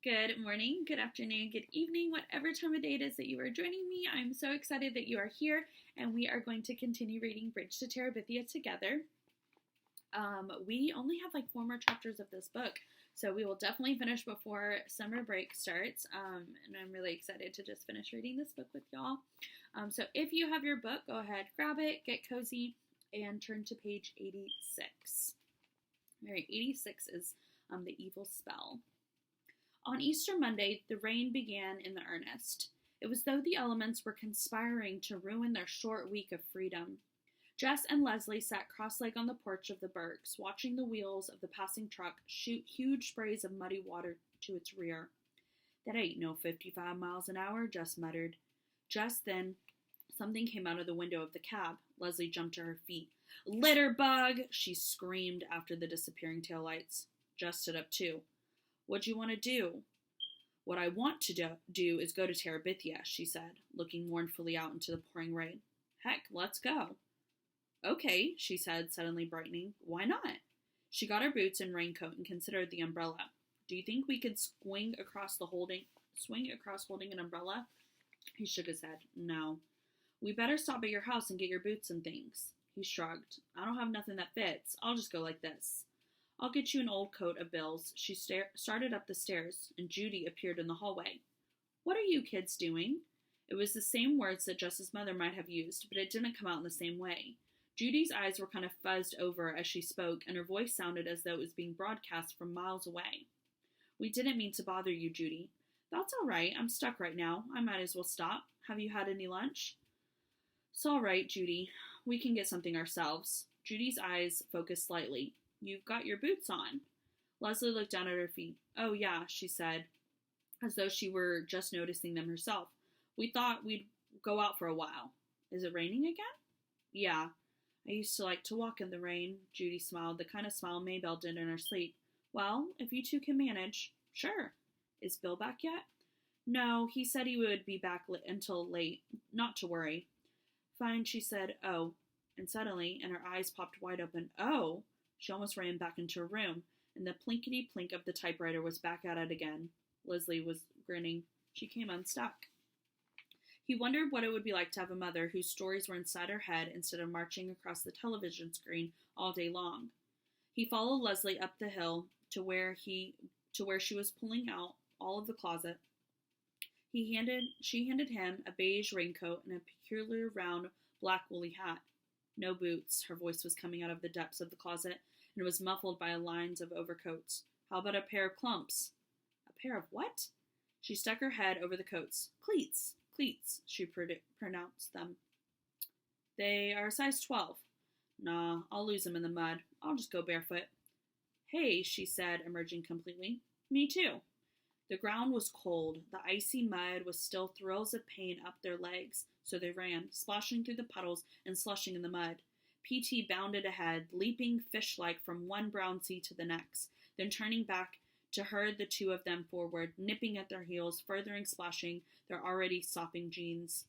Good morning, good afternoon, good evening, whatever time of day it is that you are joining me. I'm so excited that you are here, and we are going to continue reading Bridge to Terabithia together. We only have like 4 more chapters of this book, so we will definitely finish before summer break starts, and I'm really excited to just finish reading this book with y'all. So if you have your book, go ahead, grab it, get cozy, and turn to page 86. All right, 86 is the evil spell. On Easter Monday, the rain began in earnest. It was as though the elements were conspiring to ruin their short week of freedom. Jess and Leslie sat cross-legged on the porch of the Burks, watching the wheels of the passing truck shoot huge sprays of muddy water to its rear. "That ain't no 55 miles an hour," Jess muttered. Just then, something came out of the window of the cab. Leslie jumped to her feet. "Litter bug!" she screamed after the disappearing taillights. Jess stood up too. "What do you want to do?" "What I want to do is go to Terabithia," she said, looking mournfully out into the pouring rain. "Heck, let's go." "Okay," she said, suddenly brightening. "Why not?" She got her boots and raincoat and considered the umbrella. "Do you think we could swing across holding an umbrella?" He shook his head. "No." "We better stop at your house and get your boots and things." He shrugged. "I don't have nothing that fits. I'll just go like this." "I'll get you an old coat of Bill's." She started up the stairs, and Judy appeared in the hallway. "What are you kids doing?" It was the same words that Jess's mother might have used, but it didn't come out in the same way. Judy's eyes were kind of fuzzed over as she spoke, and her voice sounded as though it was being broadcast from miles away. "We didn't mean to bother you, Judy." "That's all right. I'm stuck right now. I might as well stop. Have you had any lunch?" "It's all right, Judy. We can get something ourselves." Judy's eyes focused slightly. "You've got your boots on." Leslie looked down at her feet. "Oh, yeah," she said, as though she were just noticing them herself. "We thought we'd go out for a while." "Is it raining again?" "Yeah. I used to like to walk in the rain." Judy smiled, the kind of smile Maybelle did in her sleep. "Well, if you two can manage." "Sure." "Is Bill back yet?" "No, he said he would be back until late. Not to worry." "Fine," she said. "Oh." And suddenly, and her eyes popped wide open, "Oh!" She almost ran back into her room, and the plinkety-plink of the typewriter was back at it again. Leslie was grinning. She came unstuck. He wondered what it would be like to have a mother whose stories were inside her head instead of marching across the television screen all day long. He followed Leslie up the hill to where she was pulling out all of the closet. She handed him a beige raincoat and a peculiar round black woolly hat. "No boots." Her voice was coming out of the depths of the closet, and it was muffled by lines of overcoats. "How about a pair of clumps?" "A pair of what?" She stuck her head over the coats. "Cleats. Cleats," she pronounced them. "They are a size 12. "Nah, I'll lose them in the mud. I'll just go barefoot." "Hey," she said, emerging completely. "Me too." The ground was cold. The icy mud was still thrills of pain up their legs, so they ran, splashing through the puddles and slushing in the mud. P.T. bounded ahead, leaping fish-like from one brown sea to the next, then turning back to herd the two of them forward, nipping at their heels, furthering splashing their already sopping jeans.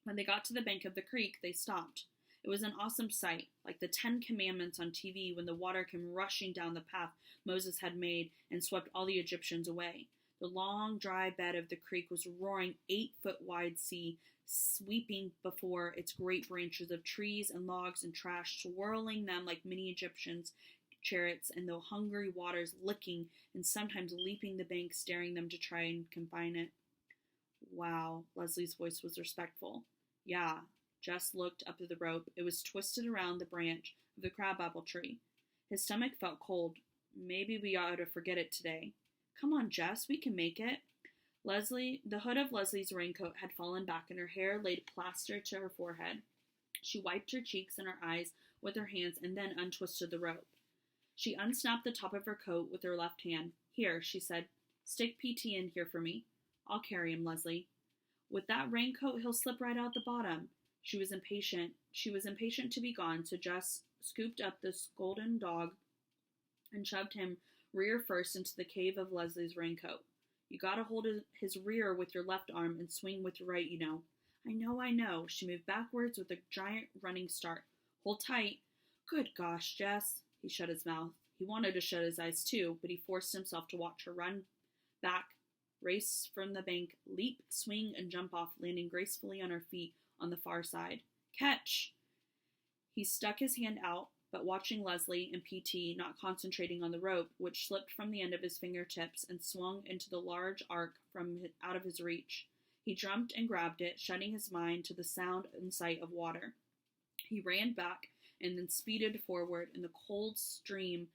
When they got to the bank of the creek, they stopped. It was an awesome sight, like the 10 Commandments on TV when the water came rushing down the path Moses had made and swept all the Egyptians away. The long, dry bed of the creek was roaring 8-foot-wide sea, sweeping before its great branches of trees and logs and trash, swirling them like mini Egyptians' chariots, and the hungry waters licking and sometimes leaping the banks, daring them to try and confine it. "Wow," Leslie's voice was respectful. "Yeah." Jess looked up at the rope. It was twisted around the branch of the crabapple tree. His stomach felt cold. "Maybe we ought to forget it today." "Come on, Jess, we can make it." The hood of Leslie's raincoat had fallen back, and her hair laid plaster to her forehead. She wiped her cheeks and her eyes with her hands and then untwisted the rope. She unsnapped the top of her coat with her left hand. "Here," she said. "Stick P.T. in here for me." "I'll carry him, Leslie." "With that raincoat, he'll slip right out the bottom." She was impatient to be gone, so Jess scooped up the golden dog and shoved him rear first into the cave of Leslie's raincoat. "You gotta hold his rear with your left arm and swing with your right, you know." I know." She moved backwards with a giant running start. "Hold tight." "Good gosh, Jess." He shut his mouth. He wanted to shut his eyes too, but he forced himself to watch her run back, race from the bank, leap, swing, and jump off, landing gracefully on her feet on the far side. Catch! He stuck his hand out, but watching Leslie and PT not concentrating on the rope, which slipped from the end of his fingertips and swung into the large arc out of his reach. He jumped and grabbed it, shutting his mind to the sound and sight of water. He ran back and then speeded forward, and the cold stream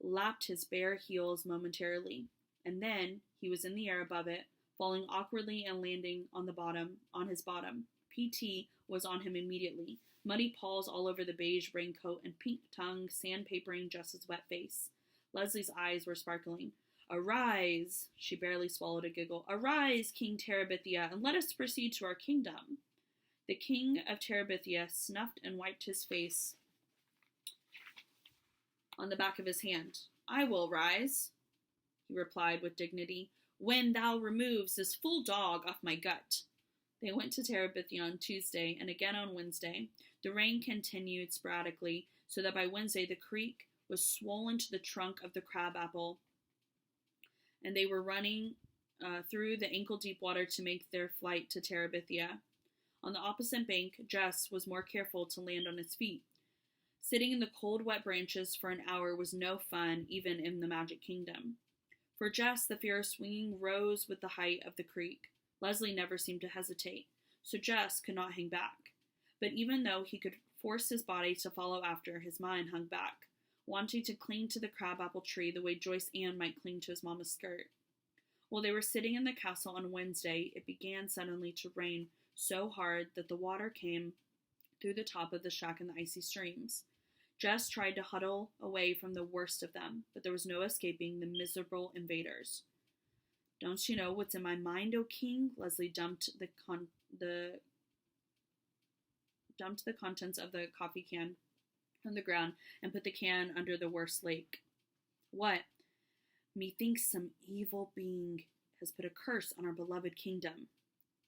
lapped his bare heels momentarily. And then he was in the air above it, falling awkwardly and landing on his bottom. PT was on him immediately, muddy paws all over the beige raincoat and pink tongue sandpapering Jess's wet face. Leslie's eyes were sparkling. Arise! She barely swallowed a giggle. Arise, King Terabithia, and let us proceed to our kingdom. The king of Terabithia snuffed and wiped his face on the back of his hand. I will rise, he replied with dignity, when thou removes this fool dog off my gut. They went to Terabithia on Tuesday and again on Wednesday. The rain continued sporadically, so that by Wednesday the creek was swollen to the trunk of the crabapple, and they were running through the ankle-deep water to make their flight to Terabithia. On the opposite bank, Jess was more careful to land on his feet. Sitting in the cold, wet branches for an hour was no fun, even in the Magic Kingdom. For Jess, the fear of swinging rose with the height of the creek. Leslie never seemed to hesitate, so Jess could not hang back. But even though he could force his body to follow after, his mind hung back, wanting to cling to the crabapple tree the way Joyce Ann might cling to his mama's skirt. While they were sitting in the castle on Wednesday, it began suddenly to rain so hard that the water came through the top of the shack in the icy streams. Jess tried to huddle away from the worst of them, but there was no escaping the miserable invaders. Don't you know what's in my mind, O king? Leslie dumped the contents of the coffee can on the ground and put the can under the worst lake. What? Methinks some evil being has put a curse on our beloved kingdom.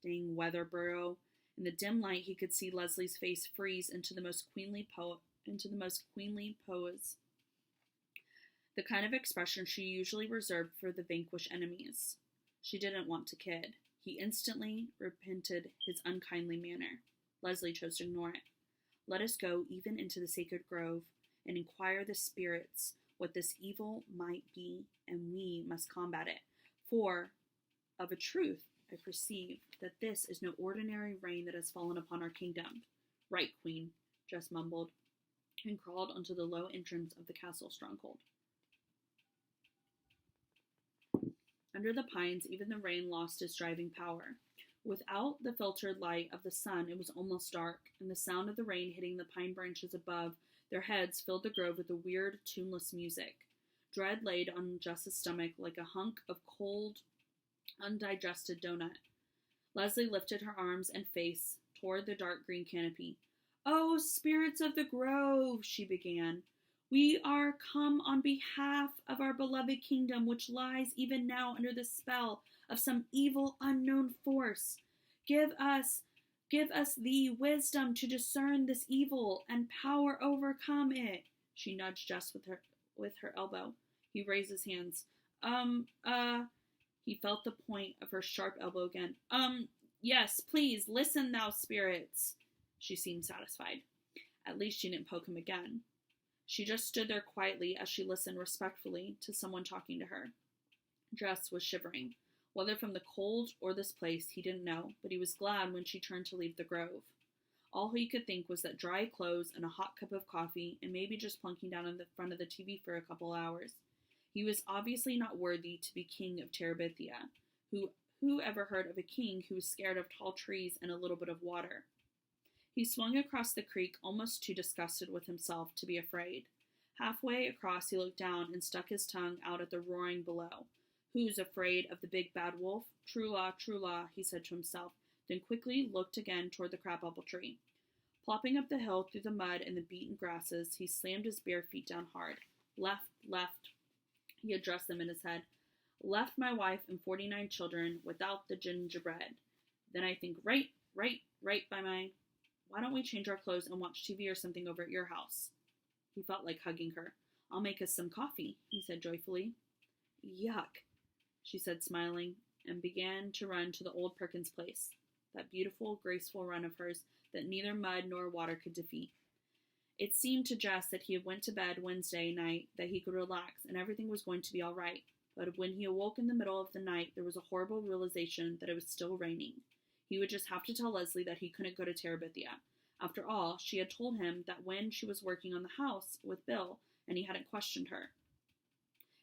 Dang Weatherboro. In the dim light, he could see Leslie's face freeze into the most queenly pose, the kind of expression she usually reserved for the vanquished enemies. She didn't want to kid. He instantly repented his unkindly manner. Leslie chose to ignore it. Let us go even into the sacred grove and inquire the spirits what this evil might be, and we must combat it. For, of a truth, I perceive that this is no ordinary rain that has fallen upon our kingdom. Right, Queen, Jess mumbled, and crawled onto the low entrance of the castle stronghold. Under the pines, even the rain lost its driving power. Without the filtered light of the sun, it was almost dark, and the sound of the rain hitting the pine branches above their heads filled the grove with a weird, tuneless music. Dread laid on Jess's stomach like a hunk of cold, undigested donut. Leslie lifted her arms and face toward the dark green canopy. "Oh, spirits of the grove," she began. "We are come on behalf of our beloved kingdom, which lies even now under the spell of some evil unknown force. Give us the wisdom to discern this evil and power overcome it." She nudged Jess with her elbow. He raised his hands. He felt the point of her sharp elbow again. Yes, please, listen, thou spirits." She seemed satisfied. At least she didn't poke him again. She just stood there quietly as she listened respectfully to someone talking to her. Jess was shivering. Whether from the cold or this place, he didn't know, but he was glad when she turned to leave the grove. All he could think was that dry clothes and a hot cup of coffee, and maybe just plunking down in the front of the TV for a couple hours. He was obviously not worthy to be king of Terabithia. Who ever heard of a king who was scared of tall trees and a little bit of water? He swung across the creek, almost too disgusted with himself to be afraid. Halfway across, he looked down and stuck his tongue out at the roaring below. "Who's afraid of the big bad wolf? Trula, trula," he said to himself, then quickly looked again toward the crabapple tree. Plopping up the hill through the mud and the beaten grasses, he slammed his bare feet down hard. Left, he addressed them in his head. Left my wife and 49 children without the gingerbread. Then I think right by my... Why don't we change our clothes and watch TV or something over at your house? He felt like hugging her. "I'll make us some coffee," he said joyfully. Yuck. she said, smiling, and began to run to the old Perkins place, that beautiful, graceful run of hers that neither mud nor water could defeat. It seemed to Jess that he had went to bed Wednesday night that he could relax and everything was going to be all right. But when he awoke in the middle of the night, there was a horrible realization that it was still raining. He would just have to tell Leslie that he couldn't go to Terabithia. After all, she had told him that when she was working on the house with Bill, and he hadn't questioned her.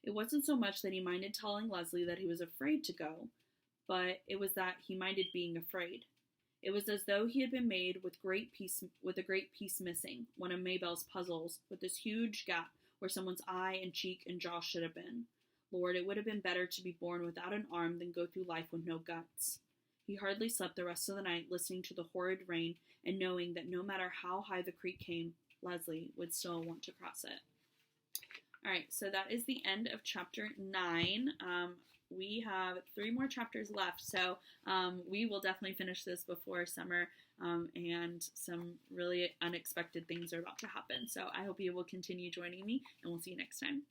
It wasn't so much that he minded telling Leslie that he was afraid to go, but it was that he minded being afraid. It was as though he had been made with a great piece missing, one of Maybelle's puzzles, with this huge gap where someone's eye and cheek and jaw should have been. Lord, it would have been better to be born without an arm than go through life with no guts. He hardly slept the rest of the night, listening to the horrid rain and knowing that no matter how high the creek came, Leslie would still want to cross it. All right, so that is the end of chapter 9. We have 3 more chapters left, so we will definitely finish this before summer, and some really unexpected things are about to happen. So I hope you will continue joining me, and we'll see you next time.